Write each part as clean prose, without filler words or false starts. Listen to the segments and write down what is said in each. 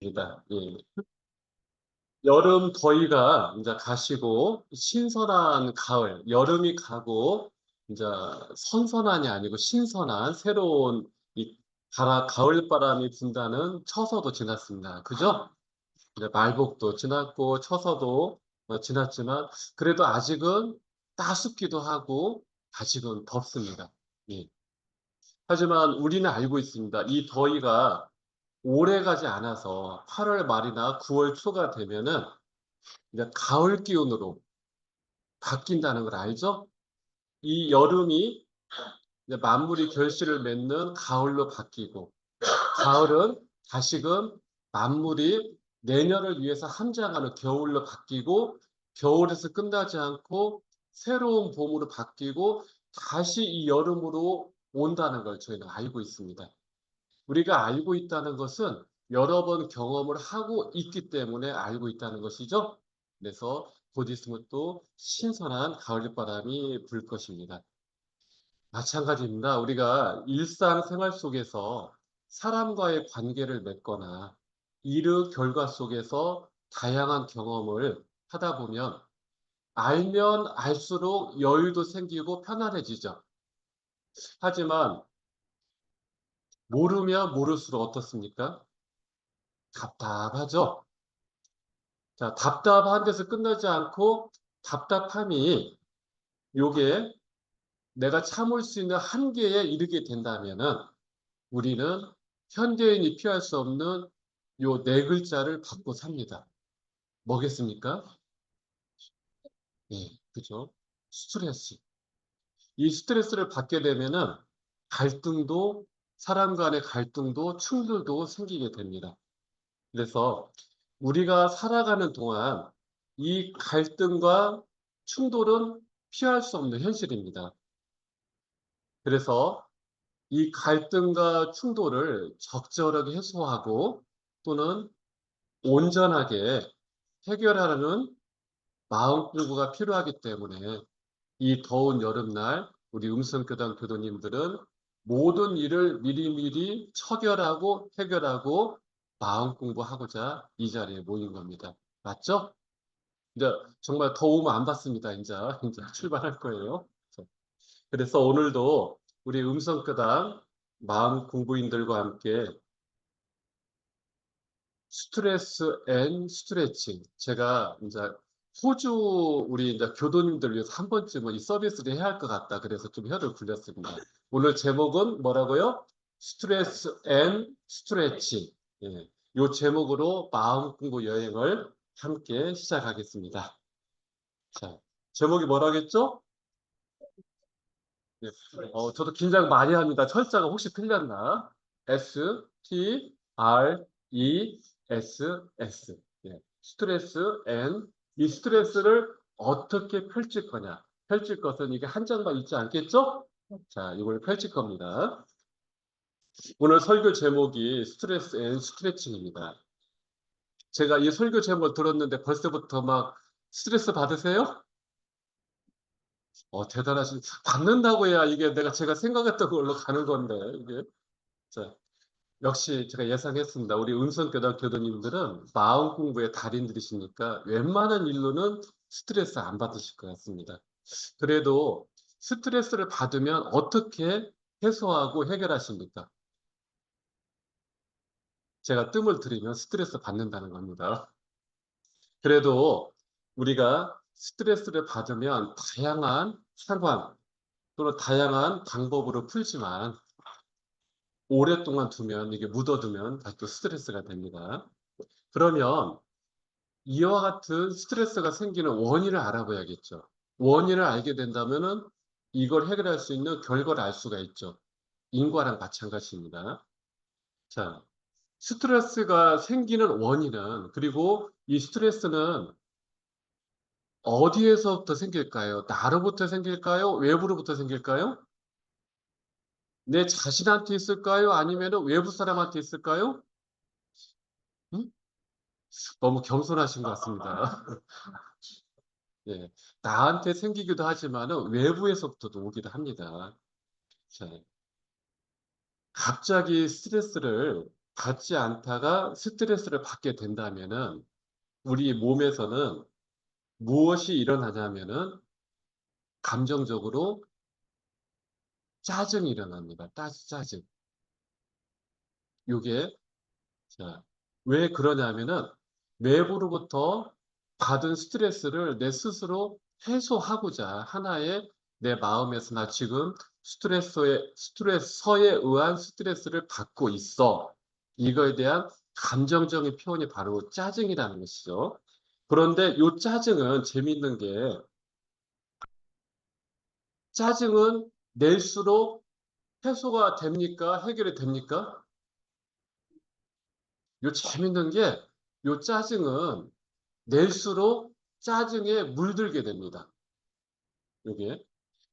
알겠습니다. 예. 여름 더위가 이제 가시고 신선한 가을, 여름이 가고 이제 선선한이 아니고 신선한 새로운 이 가을 바람이 분다는 처서도 지났습니다. 그죠? 이제 말복도 지났고 처서도 지났지만 그래도 아직은 따숩기도 하고 아직은 덥습니다. 예. 하지만 우리는 알고 있습니다. 이 더위가 오래 가지 않아서 8월 말이나 9월 초가 되면은 이제 가을 기온으로 바뀐다는 걸 알죠? 이 여름이 이제 만물이 결실을 맺는 가을로 바뀌고, 가을은 다시금 만물이 내년을 위해서 함장하는 겨울로 바뀌고, 겨울에서 끝나지 않고 새로운 봄으로 바뀌고 다시 이 여름으로 온다는 걸 저희는 알고 있습니다. 우리가 알고 있다는 것은 여러 번 경험을 하고 있기 때문에 알고 있다는 것이죠. 그래서 곧 있으면 또 신선한 가을바람이 불 것입니다. 마찬가지입니다. 우리가 일상생활 속에서 사람과의 관계를 맺거나 일의 결과 속에서 다양한 경험을 하다 보면 알면 알수록 여유도 생기고 편안해지죠. 하지만 모르면 모를수록 어떻습니까? 답답하죠. 자, 답답한 데서 끝나지 않고 답답함이 요게 내가 참을 수 있는 한계에 이르게 된다면은 우리는 현대인이 피할 수 없는 요 네 글자를 받고 삽니다. 뭐겠습니까? 예, 그죠? 스트레스. 이 스트레스를 받게 되면은 갈등도, 사람 간의 갈등도, 충돌도 생기게 됩니다. 그래서 우리가 살아가는 동안 이 갈등과 충돌은 피할 수 없는 현실입니다. 그래서 이 갈등과 충돌을 적절하게 해소하고 또는 온전하게 해결하려는 마음 공부가 필요하기 때문에 이 더운 여름날 우리 음성교단 교도님들은 모든 일을 미리미리 처결하고 해결하고 마음 공부하고자 이 자리에 모인 겁니다. 맞죠? 이제 정말 더우면 안 받습니다. 이제 출발할 거예요. 그래서 오늘도 우리 음성교단 마음 공부인들과 함께 스트레스 앤 스트레칭. 제가 이제 호주 우리 이제 교도님들 위해서 한 번쯤은 이 서비스를 해야 할 것 같다. 그래서 좀 혀를 굴렸습니다. 오늘 제목은 뭐라고요? 스트레스 앤 스트레칭. 예. 요 제목으로 마음 공부 여행을 함께 시작하겠습니다. 자, 제목이 뭐라겠죠? 예. 저도 긴장 많이 합니다. 철자가 혹시 틀렸나? S, T, R, E, S, S. 예. 스트레스 앤 이 스트레스를 어떻게 펼칠 거냐. 펼칠 것은 이게 한 장만 있지 않겠죠? 자, 이걸 펼칠 겁니다. 오늘 설교 제목이 스트레스 앤 스트레칭입니다. 제가 이 설교 제목을 들었는데 벌써부터 막 스트레스 받으세요? 대단하신, 받는다고 해야 이게 제가 생각했던 걸로 가는 건데, 이게. 자, 역시 제가 예상했습니다. 우리 음성교단 교도님들은 마음 공부의 달인들이시니까 웬만한 일로는 스트레스 안 받으실 것 같습니다. 그래도 스트레스를 받으면 어떻게 해소하고 해결하십니까? 제가 뜸을 들이면 스트레스 받는다는 겁니다. 그래도 우리가 스트레스를 받으면 다양한 상황 또는 다양한 방법으로 풀지만 오랫동안 두면 이게 묻어두면 다시 또 스트레스가 됩니다. 그러면 이와 같은 스트레스가 생기는 원인을 알아봐야겠죠. 원인을 알게 된다면은 이걸 해결할 수 있는 결과를 알 수가 있죠. 인과랑 마찬가지입니다. 자, 스트레스가 생기는 원인은 그리고 이 스트레스는 어디에서부터 생길까요? 나로부터 생길까요? 외부로부터 생길까요? 내 자신한테 있을까요? 아니면 외부 사람한테 있을까요? 음? 너무 겸손하신 것 같습니다. 예, 나한테 생기기도 하지만은 외부에서부터도 오기도 합니다. 자, 갑자기 스트레스를 받지 않다가 스트레스를 받게 된다면은 우리 몸에서는 무엇이 일어나냐면은 감정적으로 짜증이 일어납니다. 짜증. 요게 자, 왜 그러냐면은 외부로부터 받은 스트레스를 내 스스로 해소하고자 하나의 내 마음에서 나 지금 스트레서에 의한 스트레스를 받고 있어. 이거에 대한 감정적인 표현이 바로 짜증이라는 것이죠. 그런데 요 짜증은 재미있는 게 짜증은 낼수록 해소가 됩니까? 해결이 됩니까? 요 재밌는 게 요 짜증은 낼수록 짜증에 물들게 됩니다. 요게.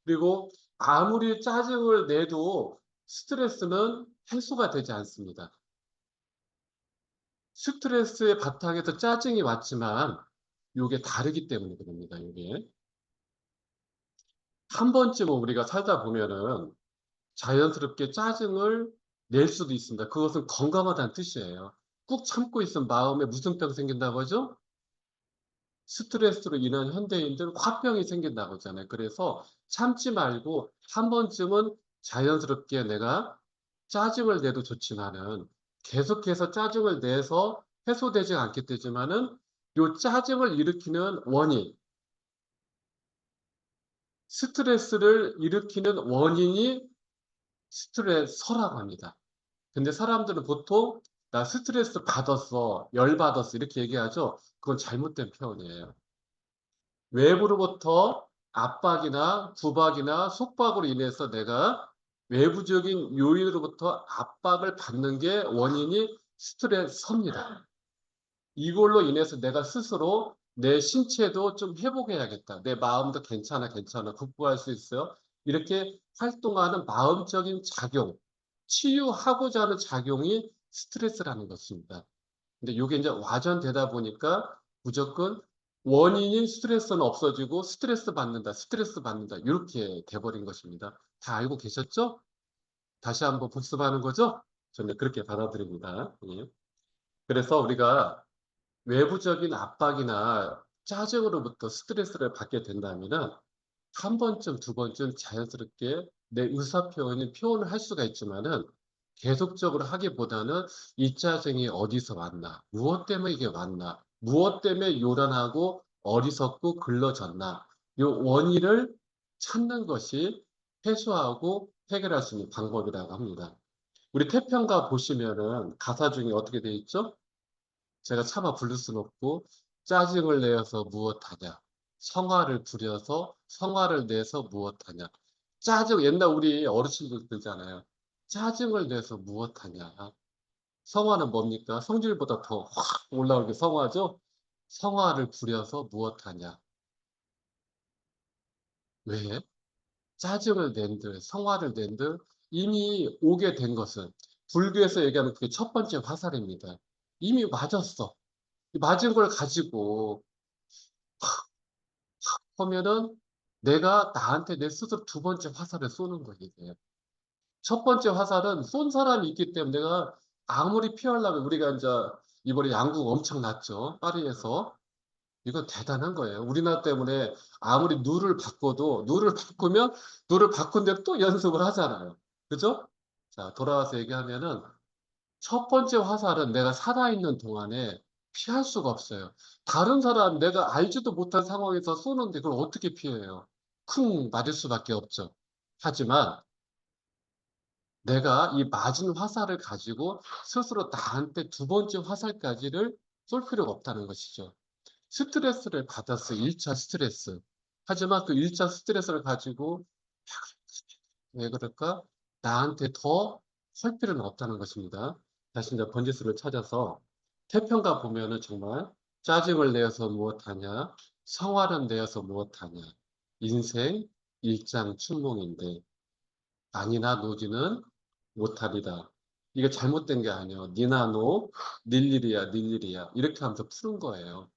그리고 아무리 짜증을 내도 스트레스는 해소가 되지 않습니다. 스트레스의 바탕에서 짜증이 왔지만 요게 다르기 때문에 그럽니다. 요게. 한 번쯤은 우리가 살다 보면은 자연스럽게 짜증을 낼 수도 있습니다. 그것은 건강하다는 뜻이에요. 꾹 참고 있으면 마음에 무슨 병 생긴다고 하죠? 스트레스로 인한 현대인들 화병이 생긴다고 하잖아요. 그래서 참지 말고 한 번쯤은 자연스럽게 내가 짜증을 내도 좋지만은 계속해서 짜증을 내서 해소되지 않게 되지만은 요 짜증을 일으키는 원인, 스트레스를 일으키는 원인이 스트레서라고 합니다. 근데 사람들은 보통 나 스트레스 받았어, 열 받았어 이렇게 얘기하죠. 그건 잘못된 표현이에요. 외부로부터 압박이나 구박이나 속박으로 인해서 내가 외부적인 요인으로부터 압박을 받는 게 원인이 스트레서입니다. 이걸로 인해서 내가 스스로 내 신체도 좀 회복해야겠다. 내 마음도 괜찮아, 괜찮아. 극복할 수 있어요. 이렇게 활동하는 마음적인 작용, 치유하고자 하는 작용이 스트레스라는 것입니다. 근데 이게 이제 와전되다 보니까 무조건 원인인 스트레스는 없어지고 스트레스 받는다. 이렇게 돼버린 것입니다. 다 알고 계셨죠? 다시 한번 복습하는 거죠? 저는 그렇게 받아들입니다. 예. 그래서 우리가 외부적인 압박이나 짜증으로부터 스트레스를 받게 된다면은 한 번쯤, 두 번쯤 자연스럽게 내 의사 표현을 할 수가 있지만은 계속적으로 하기보다는 이 짜증이 어디서 왔나? 무엇 때문에 이게 왔나? 무엇 때문에 요란하고 어리석고 글러졌나? 이 원인을 찾는 것이 해소하고 해결할 수 있는 방법이라고 합니다. 우리 태평가 보시면은 가사 중에 어떻게 돼 있죠? 제가 차마 부를 순 없고 짜증을 내어서 무엇하냐? 성화를 부려서 성화를 내서 무엇하냐? 짜증 옛날 우리 어르신들 들잖아요. 짜증을 내서 무엇하냐? 성화는 뭡니까? 성질보다 더 확 올라오게 성화죠? 성화를 부려서 무엇하냐? 왜? 짜증을 낸들, 성화를 낸들 이미 오게 된 것은 불교에서 얘기하는 그게 첫 번째 화살입니다. 이미 맞았어. 맞은 걸 가지고 하면은 내가 나한테 내 스스로 두 번째 화살을 쏘는 거예요. 첫 번째 화살은 쏜 사람이 있기 때문에 내가 아무리 피하려면 우리가 이제 이번에 양국 엄청 났죠. 파리에서. 이건 대단한 거예요. 우리나라 때문에 아무리 룰을 바꾸면 룰을 바꾼 대로 또 연습을 하잖아요. 그죠? 자, 돌아와서 얘기하면은 첫 번째 화살은 내가 살아있는 동안에 피할 수가 없어요. 다른 사람 내가 알지도 못한 상황에서 쏘는데 그걸 어떻게 피해요? 쿵 맞을 수밖에 없죠. 하지만 내가 이 맞은 화살을 가지고 스스로 나한테 두 번째 화살까지를 쏠 필요가 없다는 것이죠. 스트레스를 받았어. 1차 스트레스. 하지만 그 1차 스트레스를 가지고 왜 그럴까? 나한테 더 할 필요는 없다는 것입니다. 다시 이제 번지수를 찾아서 태평가 보면은 정말 짜증을 내어서 무엇하냐? 성화를 내어서 무엇하냐? 인생 일장춘몽인데 아니나 노지는 못하리라. 이게 잘못된 게 아니에요. 니나 노, 닐일이야. 이렇게 하면서 푸는 거예요.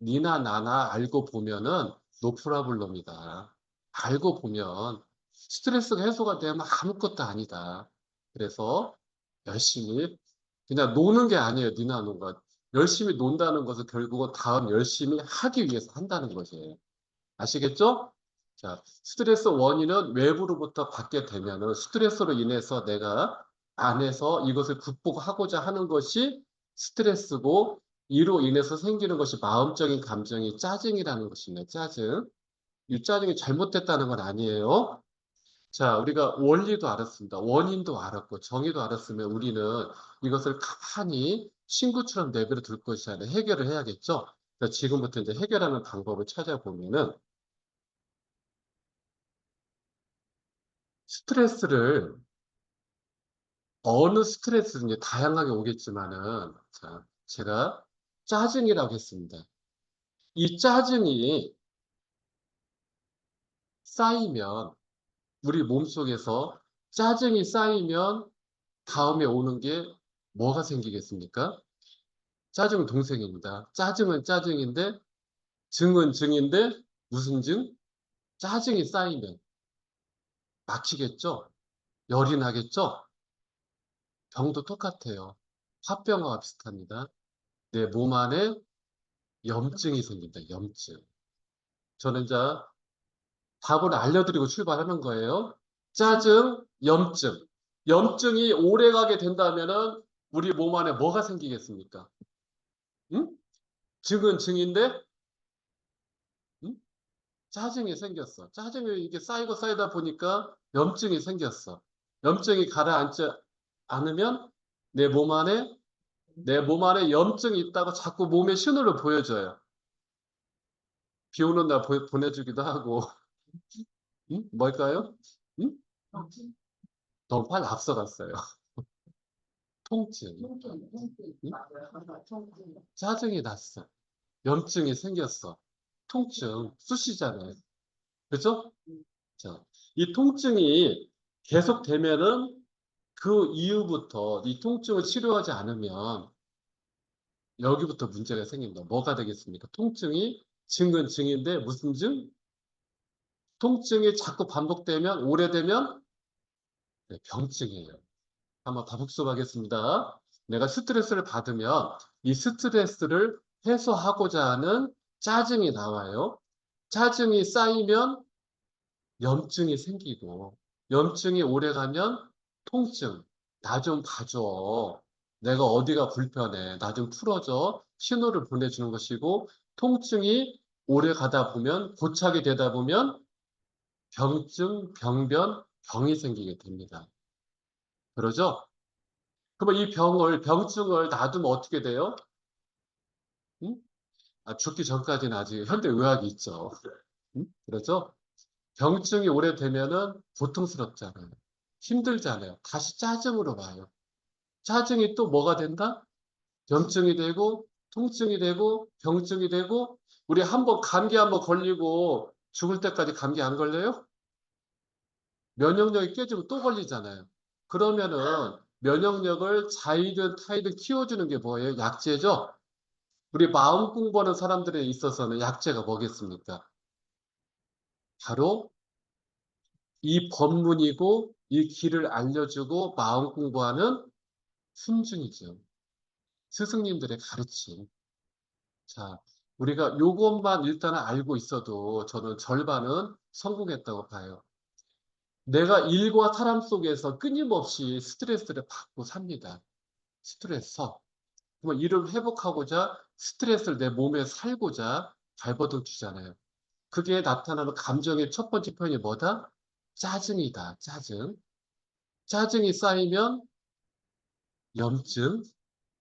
니나 나나 알고 보면은 노프라블럼이다. 알고 보면 스트레스가 해소가 되면 아무것도 아니다. 그래서 열심히 그냥 노는 게 아니에요. 니나 노가. 열심히 논다는 것은 결국은 다음 열심히 하기 위해서 한다는 것이에요. 아시겠죠? 자, 스트레스 원인은 외부로부터 받게 되면은 스트레스로 인해서 내가 안에서 이것을 극복하고자 하는 것이 스트레스고 이로 인해서 생기는 것이 마음적인 감정이 짜증이라는 것입니다. 짜증. 이 짜증이 잘못됐다는 건 아니에요. 자, 우리가 원리도 알았습니다. 원인도 알았고 정의도 알았으면 우리는 이것을 가만히 친구처럼 내버려 둘 것이 아니라 해결을 해야겠죠. 그래서 지금부터 이제 해결하는 방법을 찾아보면은 스트레스를 어느 스트레스든지 다양하게 오겠지만은 자, 제가 짜증이라고 했습니다. 이 짜증이 쌓이면 우리 몸속에서 짜증이 쌓이면 다음에 오는 게 뭐가 생기겠습니까? 짜증은 동생입니다. 짜증은 짜증인데 증은 증인데 무슨 증? 짜증이 쌓이면 막히겠죠? 열이 나겠죠? 병도 똑같아요. 화병과 비슷합니다. 내 몸 안에 염증이 생긴다. 염증. 저는 이제 답을 알려드리고 출발하는 거예요. 짜증, 염증. 염증이 오래가게 된다면은 우리 몸 안에 뭐가 생기겠습니까? 응? 증은 증인데 응? 짜증이 생겼어. 짜증이 이게 쌓이고 쌓이다 보니까 염증이 생겼어. 염증이 가라앉지 않으면 내 몸 안에 내 몸 안에 염증이 있다고 자꾸 몸에 신호를 보여줘요. 비 오는 날 보내주기도 하고. 응? 뭘까요? 응? 너무 빨리 앞서갔어요. 통증. 응? 짜증이 났어. 염증이 생겼어. 통증. 쑤시잖아요. 그죠? 자, 이 통증이 계속되면은 그 이후부터 이 통증을 치료하지 않으면 여기부터 문제가 생깁니다. 뭐가 되겠습니까? 통증이 증은 증인데 무슨 증? 통증이 자꾸 반복되면 오래되면 네, 병증이에요. 한번 다복습하겠습니다. 내가 스트레스를 받으면 이 스트레스를 해소하고자 하는 짜증이 나와요. 짜증이 쌓이면 염증이 생기고 염증이 오래가면 통증. 나 좀 봐줘. 내가 어디가 불편해. 나 좀 풀어줘. 신호를 보내주는 것이고 통증이 오래 가다 보면 고착이 되다 보면 병증, 병변, 병이 생기게 됩니다. 그러죠? 그러면 이 병증을 놔두면 어떻게 돼요? 응? 죽기 전까지는 아직 현대의학이 있죠. 응? 그렇죠? 병증이 오래되면은 고통스럽잖아요. 힘들잖아요. 다시 짜증으로 와요. 짜증이 또 뭐가 된다? 염증이 되고, 통증이 되고, 병증이 되고, 우리 한번 감기 한번 걸리고 죽을 때까지 감기 안 걸려요? 면역력이 깨지면 또 걸리잖아요. 그러면은 면역력을 자이든 타이든 키워주는 게 뭐예요? 약제죠? 우리 마음 공부하는 사람들에 있어서는 약제가 뭐겠습니까? 바로 이 법문이고 이 길을 알려주고 마음 공부하는 순증이죠. 스승님들의 가르침. 자, 우리가 요것만 일단은 알고 있어도 저는 절반은 성공했다고 봐요. 내가 일과 사람 속에서 끊임없이 스트레스를 받고 삽니다. 스트레스. 그럼 이를 회복하고자 스트레스를 내 몸에 살고자 발버둥 치잖아요. 그게 나타나는 감정의 첫 번째 표현이 뭐다? 짜증이다. 짜증. 짜증이 쌓이면 염증,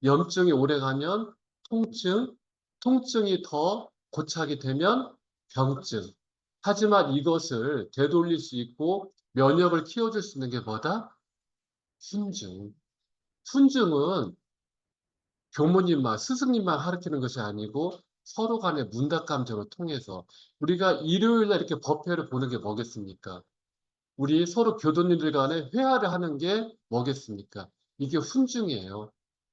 염증이 오래가면 통증, 통증이 더 고착이 되면 병증. 하지만 이것을 되돌릴 수 있고 면역을 키워줄 수 있는 게 뭐다? 순증. 순증은 교모님만, 스승님만 가르치는 것이 아니고 서로 간의 문답 감정을 통해서 우리가 일요일 날 이렇게 법회를 보는 게 뭐겠습니까? 우리 서로 교도님들 간에 회화를 하는 게 뭐겠습니까? 이게 훈증이에요.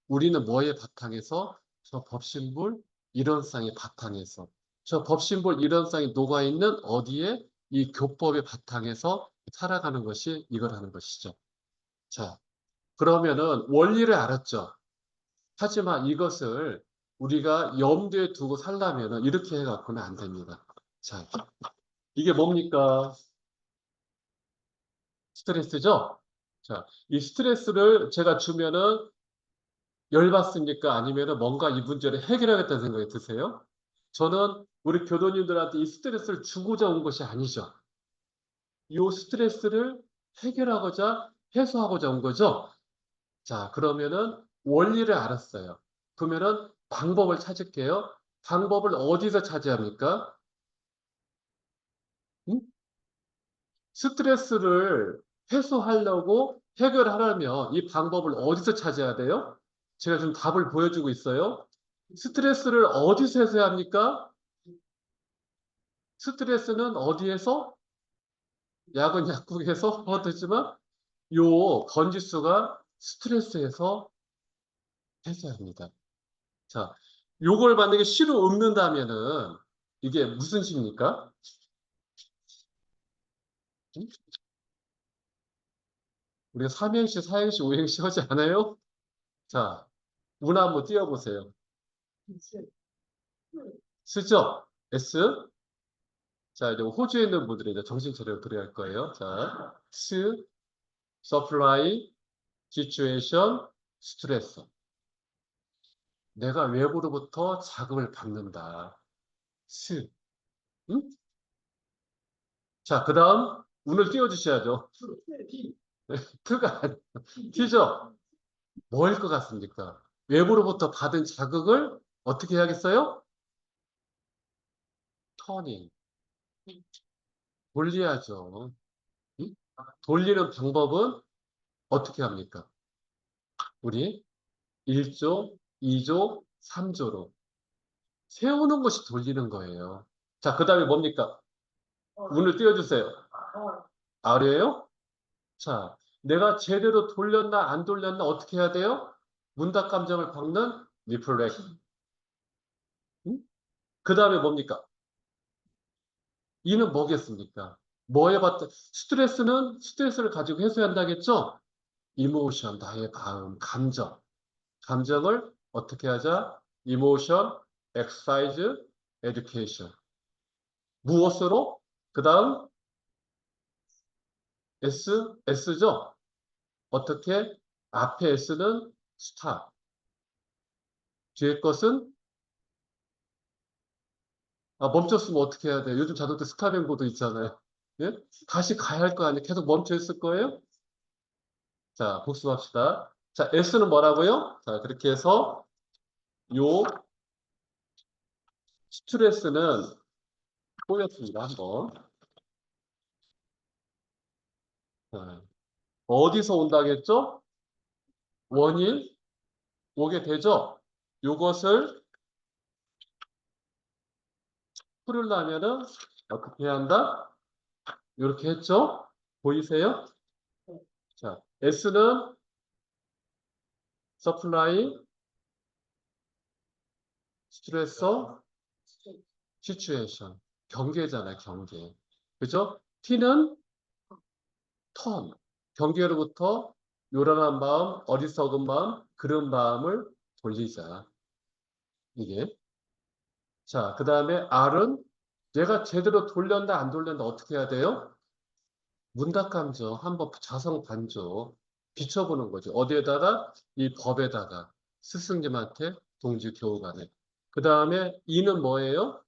우리는 뭐의 바탕에서? 저 법신불 일원상의 바탕에서 저 법신불 일원상이 녹아있는 어디에? 이 교법의 바탕에서 살아가는 것이 이거라는 것이죠. 자, 그러면은 원리를 알았죠? 하지만 이것을 우리가 염두에 두고 살려면 이렇게 해갖고는 안 됩니다. 자, 이게 뭡니까? 스트레스죠? 자, 이 스트레스를 제가 주면은 열받습니까? 아니면은 뭔가 이 문제를 해결하겠다는 생각이 드세요? 저는 우리 교도님들한테 이 스트레스를 주고자 온 것이 아니죠. 이 스트레스를 해결하고자 해소하고자 온 거죠. 자, 그러면은 원리를 알았어요. 그러면은 방법을 찾을게요. 방법을 어디서 찾아야 합니까? 응? 스트레스를 해소하려고 해결하려면 이 방법을 어디서 찾아야 돼요? 제가 좀 답을 보여주고 있어요. 스트레스를 어디서 해소해야 합니까? 스트레스는 어디에서? 약은 약국에서 얻지만 요 건지수가 스트레스에서 해소합니다. 자, 요걸 만약에 시로 읊는다면은 이게 무슨 시입니까? 응? 우리가 삼행시, 사행시, 오행시 하지 않아요? 자, 문 한번 띄워보세요. 쓰죠? S. 자, 이제 호주에 있는 분들이 이제 정신 차려 들어야 할 거예요. 자, 스, supply, situation, 스트레스. 내가 외부로부터 자극을 받는다. 스. 응? 자, 그 다음, 운을 띄워주셔야죠. 트가 아니- T죠? 뭐일 것 같습니까? 외부로부터 받은 자극을 어떻게 해야겠어요? 터닝. 돌려야죠. 응? 돌리는 방법은 어떻게 합니까? 우리 1조, 2조, 3조로 세우는 것이 돌리는 거예요. 자, 그 다음에 뭡니까? 운을 띄워주세요. 아래요? 자, 내가 제대로 돌렸나 안 돌렸나 어떻게 해야 돼요? 문답 감정을 박는 리플렉. 응? 그 다음에 뭡니까? 이는 뭐겠습니까? 뭐에 봤다? 스트레스는 스트레스를 가지고 해소한다겠죠? 이모션, 나의 마음, 감정. 감정을 어떻게 하자? 이모션, 엑사이즈, 에듀케이션. 무엇으로? 그 다음 S죠? 어떻게? 앞에 S는 스탑. 뒤에 것은 멈췄으면 어떻게 해야 돼요? 요즘 자동차 스탑 앤 고도 있잖아요. 예? 다시 가야 할 거 아니에요? 계속 멈춰 있을 거예요? 자, 복습합시다. 자, S는 뭐라고요? 자, 그렇게 해서 요 스트레스는 꼬였습니다. 한번. 자, 어디서 온다겠죠? 원인 오게 되죠? 요것을 풀으려면은 어떻게 해야 한다? 이렇게 했죠? 보이세요? 자, S는 supply, stressor, situation. 경계잖아요, 경계. 그죠? T는 turn. 경계로부터 요란한 마음, 어리석은 마음, 그런 마음을 돌리자. 이게. 자, 그 다음에 R은 내가 제대로 돌렸나 안 돌렸나 어떻게 해야 돼요? 문답감정 한번 자성 반조 비춰보는 거죠. 어디에다가? 이 법에다가 스승님한테 동지 교우 간에. 그 다음에 이는 뭐예요?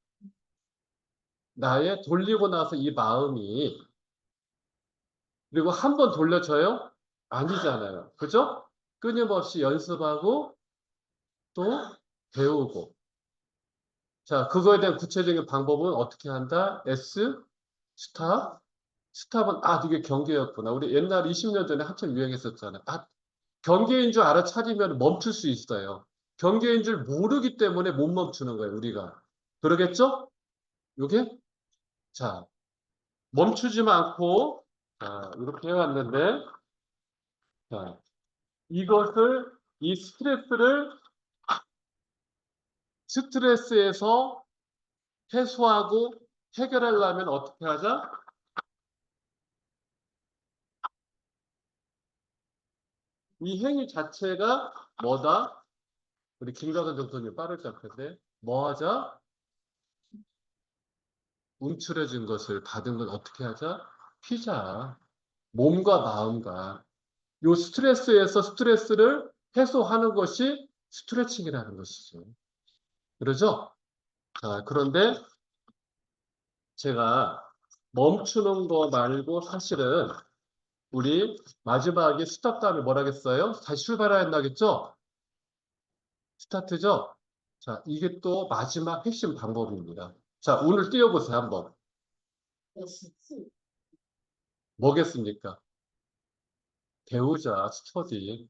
나의 돌리고 나서 이 마음이 그리고 한 번 돌려줘요? 아니잖아요. 그죠? 끊임없이 연습하고 또 배우고. 자, 그거에 대한 구체적인 방법은 어떻게 한다? S, 스탑. 스탑은, 이게 경계였구나. 우리 옛날 20년 전에 한참 유행했었잖아요. 경계인 줄 알아차리면 멈출 수 있어요. 경계인 줄 모르기 때문에 못 멈추는 거예요, 우리가. 그러겠죠? 요게? 자, 멈추지만 않고, 자, 이렇게 해왔는데, 자, 이것을, 이 스트레스에서 해소하고 해결하려면 어떻게 하자? 이 행위 자체가 뭐다? 우리 김가선 정도님 빠를 것 같은데 뭐 하자? 움츠려진 것을 받은 건 어떻게 하자? 피자. 몸과 마음과 요 스트레스에서 스트레스를 해소하는 것이 스트레칭이라는 것이죠. 그러죠? 자, 그런데 제가 멈추는 거 말고 사실은 우리 마지막에 스탑 다음에 뭐라 겠어요? 다시 출발해야 한다겠죠? 스타트죠? 자, 이게 또 마지막 핵심 방법입니다. 자, 오늘 띄워보세요, 한번. 뭐겠습니까? 배우자, 스터디.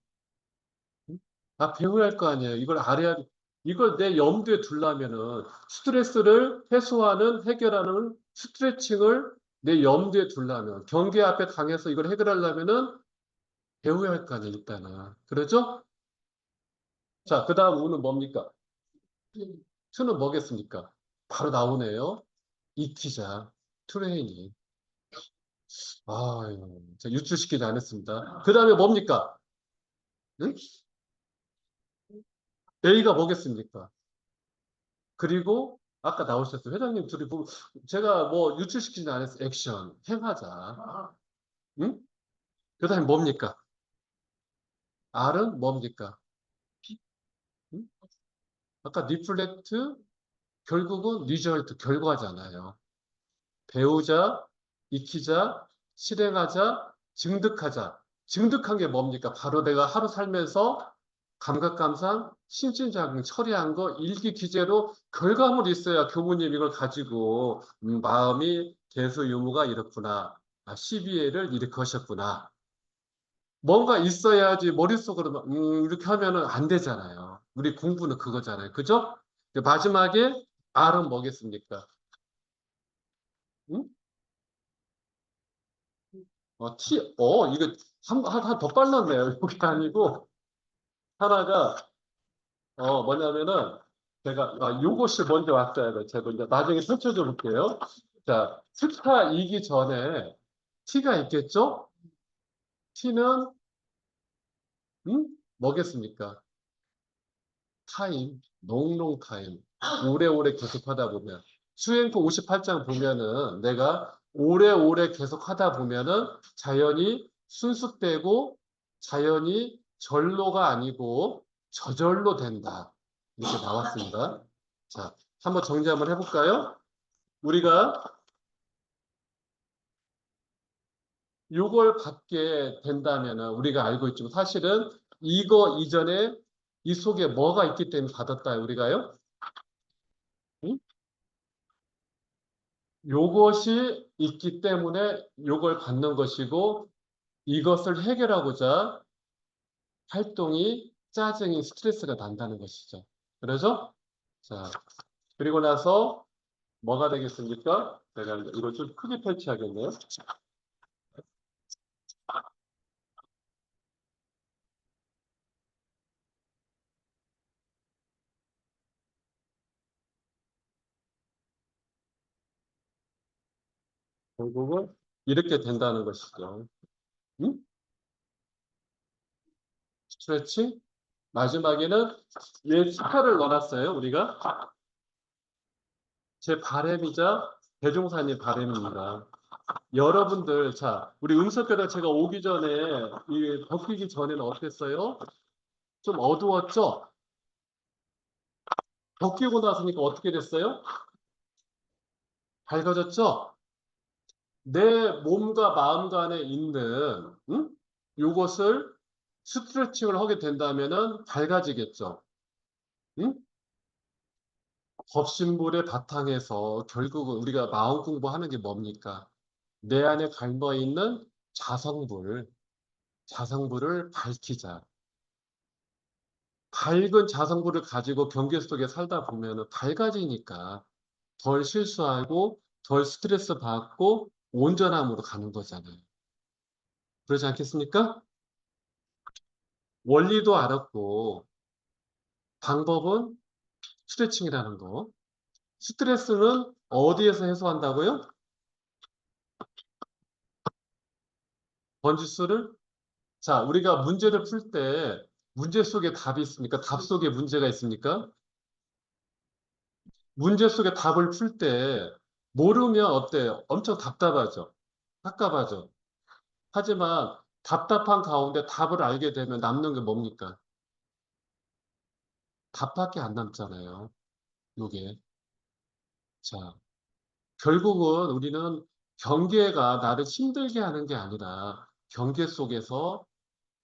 아, 배워야 할 거 아니에요. 이걸 알아야, 이걸 내 염두에 두려면은 스트레스를 해소하는, 해결하는 스트레칭을 내 염두에 두려면 경계 앞에 강해서 이걸 해결하려면은 배워야 할 거 아니에요, 일단은. 그러죠? 자, 그 다음 우는 뭡니까? 투는 뭐겠습니까? 바로 나오네요. 익히자, 트레이닝. 아유, 제가 유출시키지 않았습니다. 그 다음에 뭡니까? 응? A가 뭐겠습니까? 그리고 아까 나오셨어요. 회장님 둘이 제가 뭐 유출시키지 않았어요. 액션, 행하자. 응? 그 다음에 뭡니까? R은 뭡니까? 응? 아까 리플렉트, 결국은 리저트, 결과잖아요. 배우자, 익히자, 실행하자, 증득하자. 증득한 게 뭡니까? 바로 내가 하루 살면서 감각 감상, 신진작용 처리한 거 일기 기재로 결과물이 있어야 교무님 이걸 가지고 마음이 개수 유무가 이렇구나. 아, CBA를 이렇게 하셨구나. 뭔가 있어야지 머릿속으로 이렇게 하면은 안 되잖아요. 우리 공부는 그거잖아요. 그죠? 마지막에 R은 뭐겠습니까? 응? 이거 하나 더 빨랐네요. 여기 아니고, 하나가, 뭐냐면은, 요것이 먼저 왔어야 돼. 제가 이제 나중에 펼쳐줘 볼게요. 자, 스타 이기 전에 T가 있겠죠? T는, 뭐겠습니까? 타임, 롱롱 타임. 오래오래 계속 하다 보면. 수행표 58장 보면은 내가 오래오래 계속 하다 보면은 자연히 순수되고 자연히 절로가 아니고 저절로 된다. 이렇게 나왔습니다. 자, 한번 정리 한번 해볼까요? 우리가 요걸 받게 된다면은 우리가 알고 있지만 사실은 이거 이전에 이 속에 뭐가 있기 때문에 받았다. 우리가요? 응? 요것이 있기 때문에 요걸 받는 것이고 이것을 해결하고자 활동이 짜증이 스트레스가 난다는 것이죠. 그래서 자 그리고 나서 뭐가 되겠습니까? 제가 이걸 좀 크게 펼쳐야겠네요. 결국은 이렇게 된다는 것이죠. 응? 스트레칭 마지막에는 얘 스타를 넣어놨어요. 우리가 제 바램이자 대종사님 바램입니다. 여러분들, 자, 우리 음성교대 제가 오기 전에, 바뀌기 전에는 어땠어요? 좀 어두웠죠? 바뀌고 나서니까 어떻게 됐어요? 밝아졌죠? 내 몸과 마음 간에 있는, 요것을 스트레칭을 하게 된다면은 밝아지겠죠? 응? 법신불의 바탕에서 결국은 우리가 마음 공부하는 게 뭡니까? 내 안에 갈려 있는 자성불을 밝히자. 밝은 자성불을 가지고 경계 속에 살다 보면 밝아지니까 덜 실수하고 덜 스트레스 받고 온전함으로 가는 거잖아요. 그러지 않겠습니까? 원리도 알았고 방법은 스트레칭이라는 거. 스트레스는 어디에서 해소한다고요? 번지수를? 자, 우리가 문제를 풀 때 문제 속에 답이 있습니까? 답 속에 문제가 있습니까? 문제 속에 답을 풀 때 모르면 어때요? 엄청 답답하죠. 깝깝하죠. 하지만 답답한 가운데 답을 알게 되면 남는 게 뭡니까? 답밖에 안 남잖아요. 요게. 자, 결국은 우리는 경계가 나를 힘들게 하는 게 아니라 경계 속에서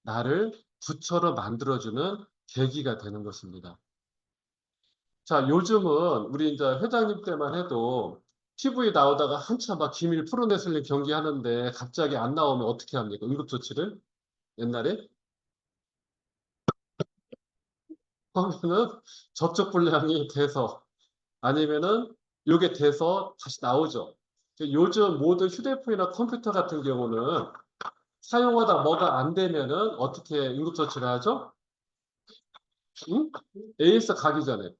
나를 부처로 만들어주는 계기가 되는 것입니다. 자, 요즘은 우리 이제 회장님 때만 해도 TV 나오다가 한참 막 기밀 풀어내서는 경기하는데 갑자기 안 나오면 어떻게 합니까? 응급조치를? 옛날에? 그러면은 접촉 불량이 돼서 아니면은 요게 돼서 다시 나오죠. 요즘 모든 휴대폰이나 컴퓨터 같은 경우는 사용하다 뭐가 안 되면은 어떻게 응급조치를 하죠? 응? AS 가기 전에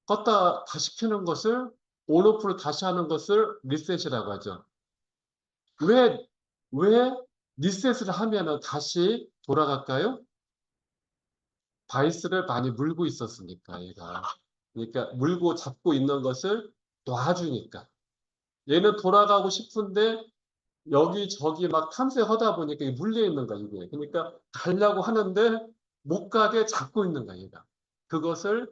껐다 다시 켜는 것을 온오프를 다시 하는 것을 리셋이라고 하죠. 왜, 왜 리셋을 하면은 다시 돌아갈까요? 바이스를 많이 물고 있었으니까, 얘가. 그러니까 물고 잡고 있는 것을 놔주니까. 얘는 돌아가고 싶은데 여기저기 막 탐색하다 보니까 물려 있는 거야, 이게. 그러니까 가려고 하는데 못 가게 잡고 있는 거야, 얘가. 그것을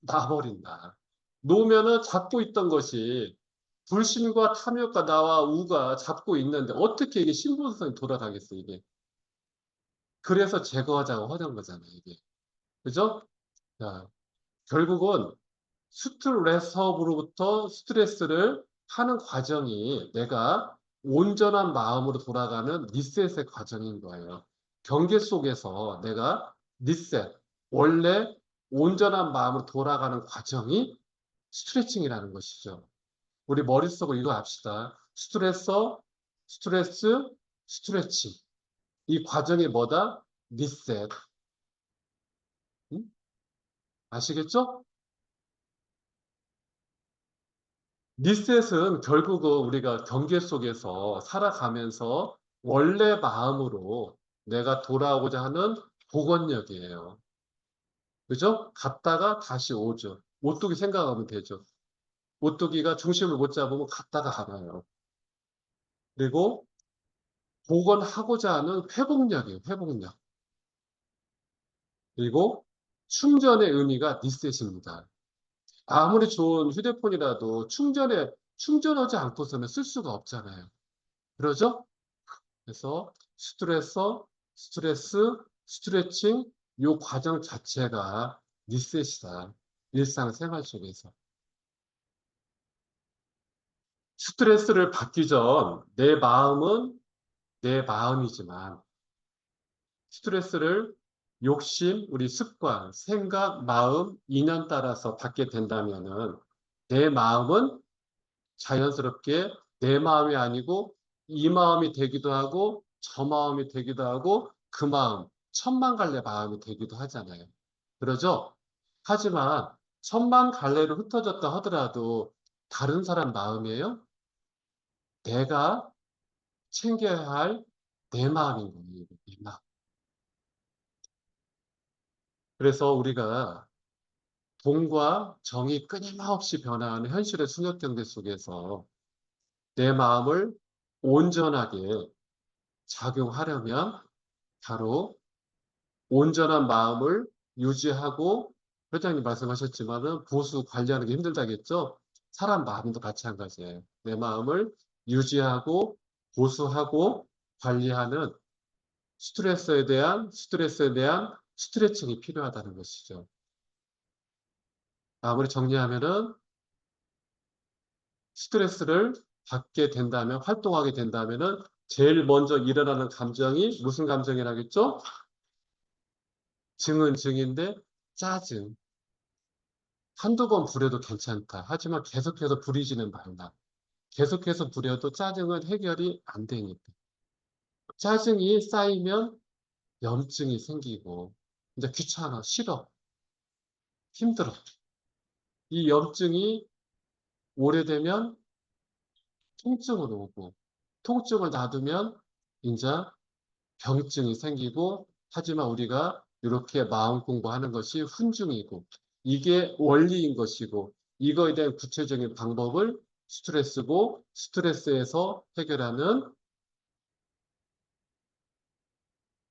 놔버린다. 놓으면은 잡고 있던 것이 불신과 탐욕과 나와 우가 잡고 있는데 어떻게 이게 신분성이 돌아가겠어, 이게. 그래서 제거하자고 하는 거잖아요, 이게. 그죠? 자, 결국은 스트레서로부터 스트레스를 하는 과정이 내가 온전한 마음으로 돌아가는 리셋의 과정인 거예요. 경계 속에서 내가 리셋, 원래 온전한 마음으로 돌아가는 과정이 스트레칭이라는 것이죠. 우리 머릿속으로 이거 합시다. 스트레서, 스트레스, 스트레칭. 이 과정이 뭐다? 리셋. 응? 아시겠죠? 리셋은 결국은 우리가 경계 속에서 살아가면서 원래 마음으로 내가 돌아오고자 하는 복원력이에요. 그죠? 갔다가 다시 오죠. 오뚜기 생각하면 되죠. 오뚜기가 중심을 못 잡으면 갔다가 가나요. 그리고 복원하고자 하는 회복력이에요. 회복력. 그리고 충전의 의미가 리셋입니다. 아무리 좋은 휴대폰이라도 충전하지 않고서는 쓸 수가 없잖아요. 그러죠? 그래서 스트레스, 스트레칭 요 과정 자체가 리셋이다. 일상생활 속에서. 스트레스를 받기 전 내 마음은 내 마음이지만 스트레스를 욕심, 우리 습관, 생각, 마음, 인연 따라서 받게 된다면은 내 마음은 자연스럽게 내 마음이 아니고 이 마음이 되기도 하고 저 마음이 되기도 하고 그 마음, 천만 갈래 마음이 되기도 하잖아요. 그러죠? 하지만 천만 갈래로 흩어졌다 하더라도 다른 사람 마음이에요? 내가 챙겨야 할 내 마음인 거예요. 내 마음. 그래서 우리가 돈과 정이 끊임없이 변화하는 현실의 순역 경제 속에서 내 마음을 온전하게 작용하려면 바로 온전한 마음을 유지하고 회장님 말씀하셨지만은 보수 관리하는 게 힘들다겠죠? 사람 마음도 마찬가지예요. 내 마음을 유지하고 보수하고 관리하는 스트레스에 대한 스트레칭이 필요하다는 것이죠. 마무리 정리하면은 스트레스를 받게 된다면 활동하게 된다면은 제일 먼저 일어나는 감정이 무슨 감정이라겠죠? 증은 증인데 짜증. 한두 번 부려도 괜찮다. 하지만 계속해서 부리지는 말라. 계속해서 부려도 짜증은 해결이 안 되니까. 짜증이 쌓이면 염증이 생기고, 이제 귀찮아, 싫어, 힘들어. 이 염증이 오래되면 통증을 오고, 통증을 놔두면 이제 병증이 생기고 하지만 우리가 이렇게 마음 공부하는 것이 훈증이고 이게 원리인 것이고 이거에 대한 구체적인 방법을 스트레스고 스트레스에서 해결하는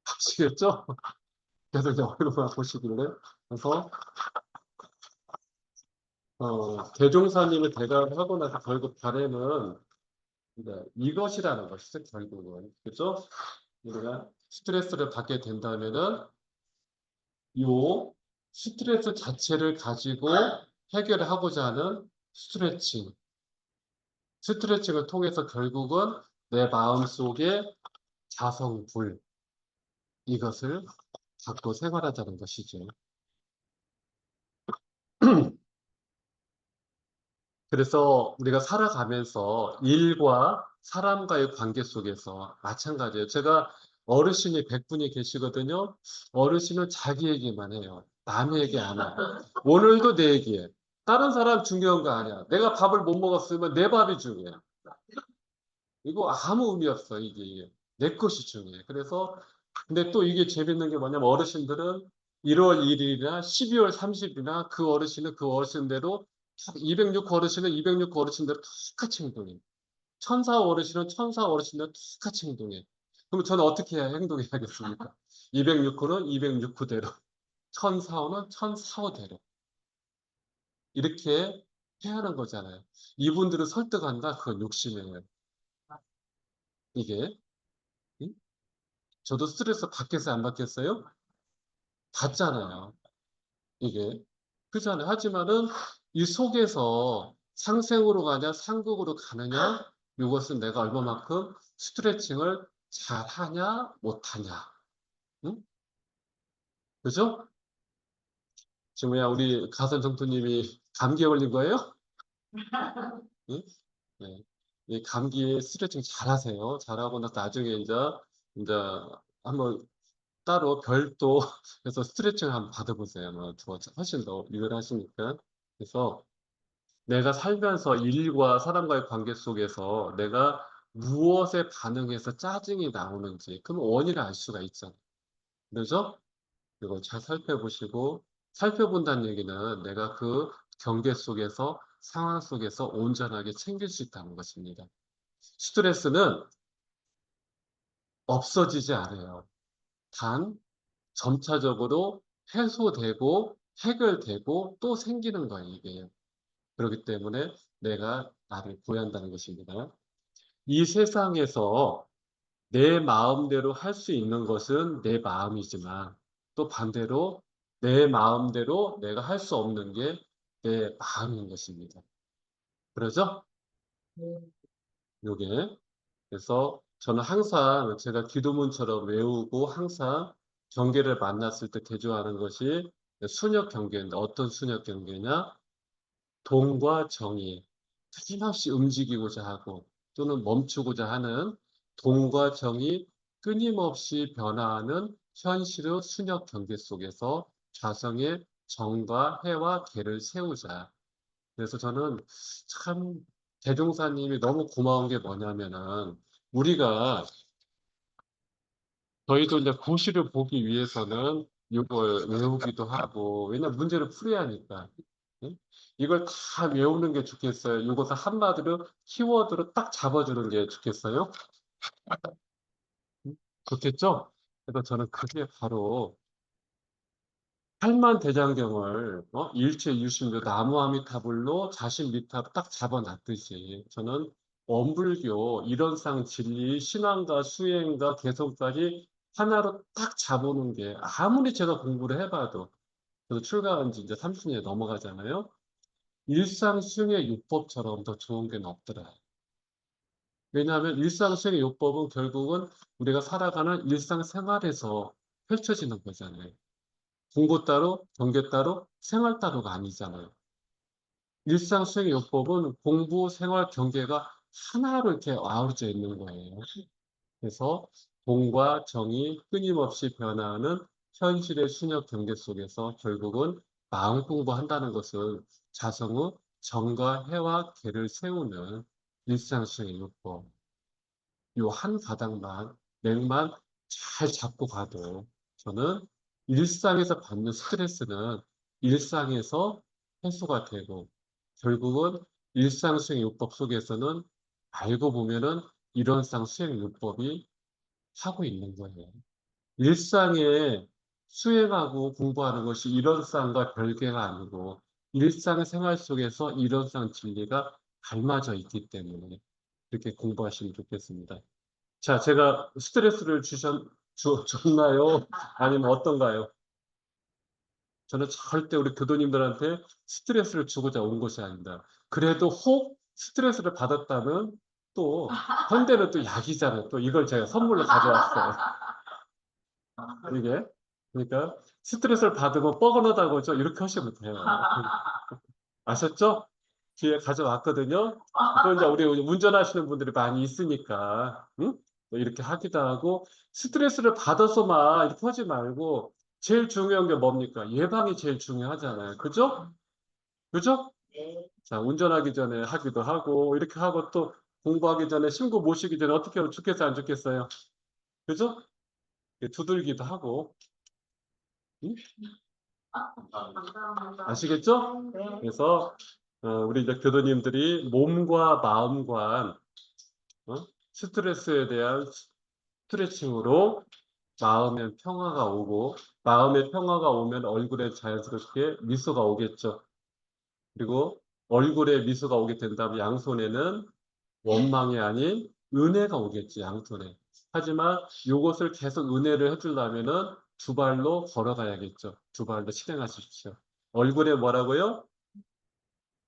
아시겠죠? 계속 이제 어디로만 보시길래 그래서 대종사님을 대답하고 나서 결국 발해는 이것이라는 것이죠. 결국은 그죠? 우리가 스트레스를 받게 된다면은 요 스트레스 자체를 가지고 해결하고자 하는 스트레칭. 스트레칭을 통해서 결국은 내 마음속에 자성불, 이것을 갖고 생활하자는 것이죠. 그래서 우리가 살아가면서 일과 사람과의 관계 속에서 마찬가지예요. 제가 어르신이 100분이 계시거든요. 어르신은 자기 얘기만 해요. 남의 얘기 안 해요. 오늘도 내 얘기해. 다른 사람 중요한 거 아니야. 내가 밥을 못 먹었으면 내 밥이 중요해. 이거 아무 의미 없어, 이게. 내 것이 중요해. 그래서, 근데 또 이게 재밌는 게 뭐냐면 어르신들은 1월 1일이나 12월 30일이나 그 어르신은 그 어르신대로 206 어르신은 206 어르신대로 똑같이 행동해. 천사 어르신은 천사 어르신대로 똑같이 행동해. 그럼 저는 어떻게 해야 행동해야겠습니까? 206호는 206호대로, 천사호는 천사호대로. 이렇게 해야 하는 거잖아요. 이분들을 설득한다? 그건 욕심이에요. 이게. 응? 저도 스트레스 받겠어요? 안 받겠어요? 받잖아요. 이게. 그렇잖아요. 하지만은 이 속에서 상생으로 가냐, 상극으로 가느냐, 이것은 내가 얼마만큼 스트레칭을 잘 하냐, 못 하냐. 응? 그죠? 지금 뭐야, 우리 가선 정토님이 감기에 걸린 거예요? 응? 네. 이 감기에 스트레칭 잘 하세요. 잘하고 나서 나중에 이제 한번 따로 별도 해서 스트레칭 한번 받아보세요. 더 훨씬 더 유연하시니까. 그래서 내가 살면서 일과 사람과의 관계 속에서 내가 무엇에 반응해서 짜증이 나오는지 그럼 원인을 알 수가 있잖아요. 그래서 이걸 잘 살펴보시고 살펴본다는 얘기는 내가 그 경계 속에서 상황 속에서 온전하게 챙길 수 있다는 것입니다. 스트레스는 없어지지 않아요. 단 점차적으로 해소되고 해결되고 또 생기는 거예요, 이게. 그렇기 때문에 내가 나를 구해한다는 것입니다. 이 세상에서 내 마음대로 할 수 있는 것은 내 마음이지만 또 반대로 내 마음대로 내가 할 수 없는 게 내 마음인 것입니다. 그러죠? 요게. 그래서 저는 항상 제가 기도문처럼 외우고 항상 경계를 만났을 때 대조하는 것이 순역 경계인데 어떤 순역 경계냐? 동과 정이 끊임없이 움직이고자 하고 또는 멈추고자 하는 동과 정이 끊임없이 변화하는 현실의 순역 경계 속에서 자성의 정과 해와 계를 세우자. 그래서 저는 참 대종사님이 너무 고마운 게 뭐냐면은 우리가 저희도 이제 고시를 보기 위해서는 이걸 외우기도 하고 왜냐면 문제를 풀어야 하니까 응? 이걸 다 외우는 게 좋겠어요. 이것을 한마디로 키워드로 딱 잡아주는 게 좋겠어요. 응? 좋겠죠? 그래서 저는 그게 바로 팔만대장경을 일체유심도 나무아미타불로 자신미타로 딱 잡아놨듯이 저는 원불교 일원상 진리 신앙과 수행과 개성까지 하나로 딱 잡아놓은 게 아무리 제가 공부를 해봐도 저도 출가한 지 이제 30년이 넘어가잖아요. 일상 수행의 요법처럼 더 좋은 게 없더라. 왜냐하면 일상 수행의 요법은 결국은 우리가 살아가는 일상생활에서 펼쳐지는 거잖아요. 공부 따로, 경계 따로, 생활 따로가 아니잖아요. 일상 수행의 요법은 공부, 생활, 경계가 하나로 이렇게 아우러져 있는 거예요. 그래서 공과 정이 끊임없이 변화하는 현실의 순역 경계 속에서 결국은 마음 공부한다는 것은 자성의 정과 해와 계를 세우는 일상 수행의 요법. 요 한 가닥만, 맥만 잘 잡고 가도 저는 일상에서 받는 스트레스는 일상에서 해소가 되고 결국은 일상 수행 요법 속에서는 알고 보면은 이론상 수행 요법이 하고 있는 거예요. 일상에 수행하고 공부하는 것이 이론상과 별개가 아니고 일상생활 속에서 이론상 진리가 닮아져 있기 때문에 그렇게 공부하시면 좋겠습니다. 자, 제가 스트레스를 줬나요? 아니면 어떤가요? 저는 절대 우리 교도님들한테 스트레스를 주고자 온 것이 아닙니다. 그래도 혹 스트레스를 받았다면 또 현대는 또 약이잖아요. 또 이걸 제가 선물로 가져왔어요. 이게. 그러니까 스트레스를 받으면 뻐근하다고 죠 이렇게 하시면 돼요. 아셨죠? 뒤에 가져왔거든요. 또 이제 우리 운전하시는 분들이 많이 있으니까, 응? 또 이렇게 하기도 하고, 스트레스를 받아서만 이렇게 하지 말고, 제일 중요한 게 뭡니까? 예방이 제일 중요하잖아요. 그죠? 그죠? 자, 운전하기 전에 하기도 하고, 이렇게 하고 또 공부하기 전에 신고 모시기 전에 어떻게 하면 좋겠어요? 안 좋겠어요? 그죠? 두들기도 하고, 응? 아시겠죠? 그래서 우리 이제 교도님들이 몸과 마음과 스트레스에 대한 스트레칭으로 마음에 평화가 오고 마음에 평화가 오면 얼굴에 자연스럽게 미소가 오겠죠. 그리고 얼굴에 미소가 오게 된다면 양손에는 원망이 아닌 은혜가 오겠지, 양손에. 하지만 이것을 계속 은혜를 해주려면은 두 발로 걸어가야겠죠. 두 발로 실행하십시오. 얼굴에 뭐라고요?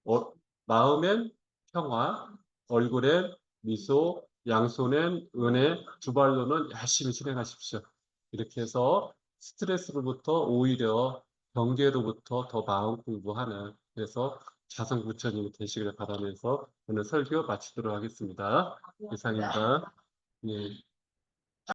어, 마음엔 평화, 얼굴엔 미소, 양손엔 은혜, 두 발로는 열심히 실행하십시오. 이렇게 해서 스트레스로부터 오히려 경계로부터 더 마음 공부하는 그래서 자성 부처님이 되시기를 바라면서 오늘 설교 마치도록 하겠습니다. 이상입니다. 네.